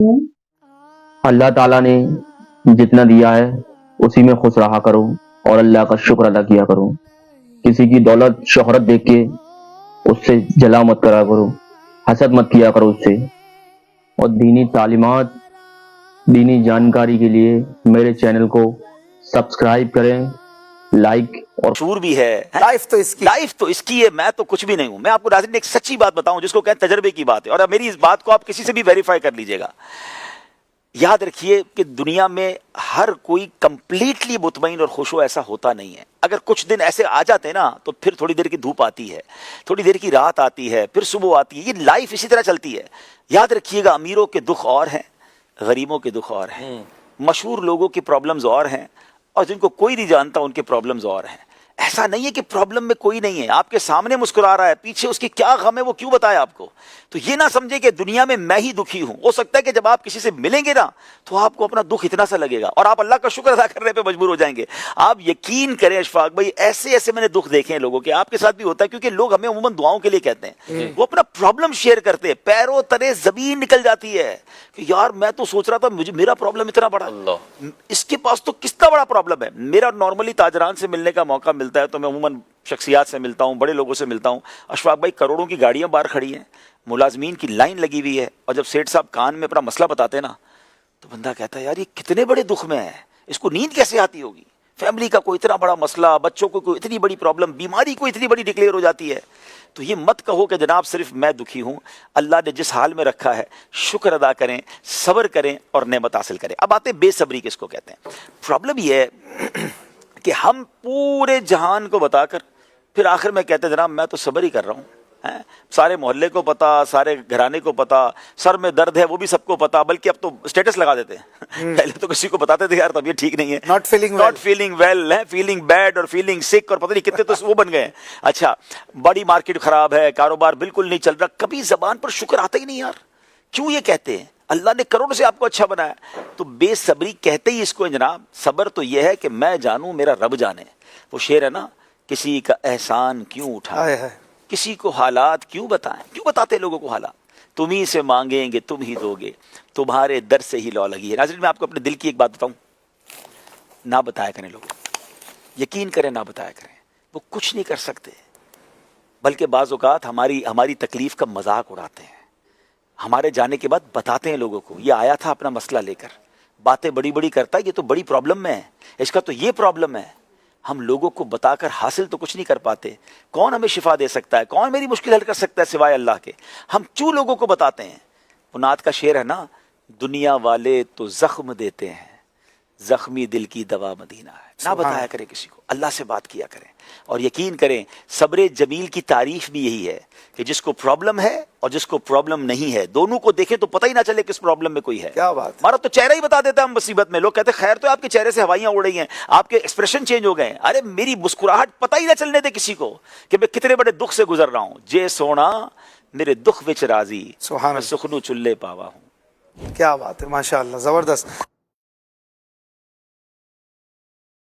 اللہ تعالیٰ نے جتنا دیا ہے اسی میں خوش رہا کرو اور اللہ کا شکر ادا کیا کرو. کسی کی دولت شہرت دیکھ کے اس سے جلا مت کرا کرو, حسد مت کیا کرو اس سے. اور دینی تعلیمات, دینی جانکاری کے لیے میرے چینل کو سبسکرائب کریں, لائک اور شور بھی ہے. لائف تو اس کی ہے. میں تو کچھ بھی نہیں ہوں. میں آپ کو ناظرین ایک سچی بات بتاؤں جس کو کہتے ہیں تجربے کی بات ہے, اور میری اس بات کو آپ کسی سے بھی ویریفائی کر لیجئے گا. یاد رکھیے کہ دنیا میں ہر کوئی کمپلیٹلی مطمئن اور خوش ہو ایسا ہوتا نہیں ہے. اگر کچھ دن ایسے آ جاتے ہیں نا تو پھر تھوڑی دیر کی دھوپ آتی ہے, تھوڑی دیر کی رات آتی ہے, پھر صبح آتی ہے. یہ لائف اسی طرح چلتی ہے. یاد رکھیے گا, امیروں کے دکھ اور ہیں, غریبوں کے دکھ اور ہیں, مشہور لوگوں کی پرابلمز اور ہیں, اور جن کو کوئی نہیں جانتا ان کے پرابلمز اور ہیں. ایسا نہیں ہے کہ پرابلم میں کوئی نہیں ہے, آپ کے سامنے مسکرا رہا ہے, پیچھے اس کی کیا غم ہے وہ کیوں بتائے آپ کو. تو یہ نہ سمجھے کہ دنیا میں ہی دکھی ہوں. ہو سکتا ہے کہ جب آپ کسی سے ملیں گے نا تو آپ کو اپنا دکھ اتنا سا لگے گا اور آپ اللہ کا شکر ادا کرنے پہ مجبور ہو جائیں گے. آپ یقین کریں اشفاق بھائی, ایسے ایسے میں نے دکھ دیکھے ہیں لوگوں کے, آپ کے ساتھ بھی ہوتا ہے, کیونکہ لوگ ہمیں عموماً دعاؤں کے لیے کہتے ہیں. وہ اپنا پرابلم شیئر کرتے ہیں, پیروں تلے زمین نکل جاتی ہے کہ یار میں تو سوچ رہا تھا مجھے میرا پرابلم اتنا بڑا, اس کے پاس تو کتنا بڑا پرابلم ہے. میرا نارملی تاجران سے ملنے کا موقع ملتا ہے تو میں عموماً شخصیات سے ملتا ہوں, بڑے لوگوں سے ملتا ہوں. اشفاق بھائی کروڑوں کی گاڑیاں باہر کھڑی ہیں, ملازمین کی لائن لگی ہوئی ہے, اور جب سیٹھ صاحب کان میں اپنا مسئلہ بتاتے ہیں نا تو بندہ کہتا ہے یار یہ کتنے بڑے دکھ میں ہے, اس کو نیند کیسے آتی ہوگی. فیملی کا کوئی اتنا بڑا مسئلہ, بچوں کو کوئی اتنی بڑی پرابلم, بیماری کوئی اتنی بڑی ڈکلیئر ہو جاتی ہے. تو یہ مت کہو کہ جناب صرف میں دکھی ہوں. اللہ نے جس حال میں رکھا ہے شکر ادا کریں, صبر کریں اور نعمت حاصل کریں. اب آتے بے صبری کس کو کہتے ہیں. پرابلم یہ ہے کہ ہم پورے جہان کو بتا کر پھر آخر میں کہتے ہیں جناب میں تو صبر ہی کر رہا ہوں. سارے محلے کو پتا, سارے گھرانے کو پتا, سر میں درد ہے وہ بھی سب کو پتا, بلکہ اب تو اسٹیٹس لگا دیتے ہیں. پہلے تو کسی کو بتاتے تھے یار طبیعت ٹھیک نہیں ہے, ناٹ فیلنگ ویل ہے, فیلنگ بیڈ اور فیلنگ سک, اور پتہ نہیں کتنے تو وہ بن گئے ہیں. اچھا بڑی مارکیٹ خراب ہے, کاروبار بالکل نہیں چل رہا, کبھی زبان پر شکر آتا ہی نہیں یار. کیوں یہ کہتے ہیں؟ اللہ نے کروڑ سے آپ کو اچھا بنایا. تو بے صبری کہتے ہی اس کو جناب. صبر تو یہ ہے کہ میں جانوں میرا رب جانے. وہ شعر ہے نا, کسی کا احسان کیوں اٹھائیں, کسی کو حالات کیوں بتائیں. کیوں بتاتے لوگوں کو حالات؟ تم ہی سے مانگیں گے تم ہی دو گے, تمہارے در سے ہی لو لگی ہے. ناظرین میں آپ کو اپنے دل کی ایک بات بتاؤں, نہ بتایا کریں لوگوں, یقین کریں نہ بتایا کریں. وہ کچھ نہیں کر سکتے, بلکہ بعض اوقات ہماری تکلیف کا مذاق اڑاتے ہیں. ہمارے جانے کے بعد بتاتے ہیں لوگوں کو, یہ آیا تھا اپنا مسئلہ لے کر, باتیں بڑی بڑی کرتا ہے, یہ تو بڑی پرابلم میں ہے, اس کا تو یہ پرابلم ہے. ہم لوگوں کو بتا کر حاصل تو کچھ نہیں کر پاتے. کون ہمیں شفا دے سکتا ہے, کون میری مشکل حل کر سکتا ہے سوائے اللہ کے. ہم کیوں لوگوں کو بتاتے ہیں. وہ نعت کا شعر ہے نا, دنیا والے تو زخم دیتے ہیں, زخمی دل کی دوا مدینہ ہے. نہ بتایا کریں کسی کو, اللہ سے بات کیا کریں. اور یقین کریں صبر جمیل کی تعریف بھی یہی ہے کہ جس کو پرابلم ہے اور جس کو پرابلم نہیں ہے, دونوں کو دیکھیں تو پتہ ہی نہ چلے کس پرابلم میں کوئی ہے. کیا بات, ہمارا تو چہرہ ہی بتا دیتا ہے ہم مصیبت میں. لوگ کہتے ہیں خیر تو آپ کے چہرے سے ہوائیاں اڑ رہی ہیں, آپ کے ایکسپریشن چینج ہو گئے. ارے میری مسکراہٹ پتہ ہی نہ چلنے دے کسی کو کہ میں کتنے بڑے دکھ سے گزر رہا ہوں. جے سونا میرے دکھ وچ راضی, سبحان اللہ, سخنو چلے پاوا ہوں. کیا بات ہے, ماشاء اللہ, زبردست.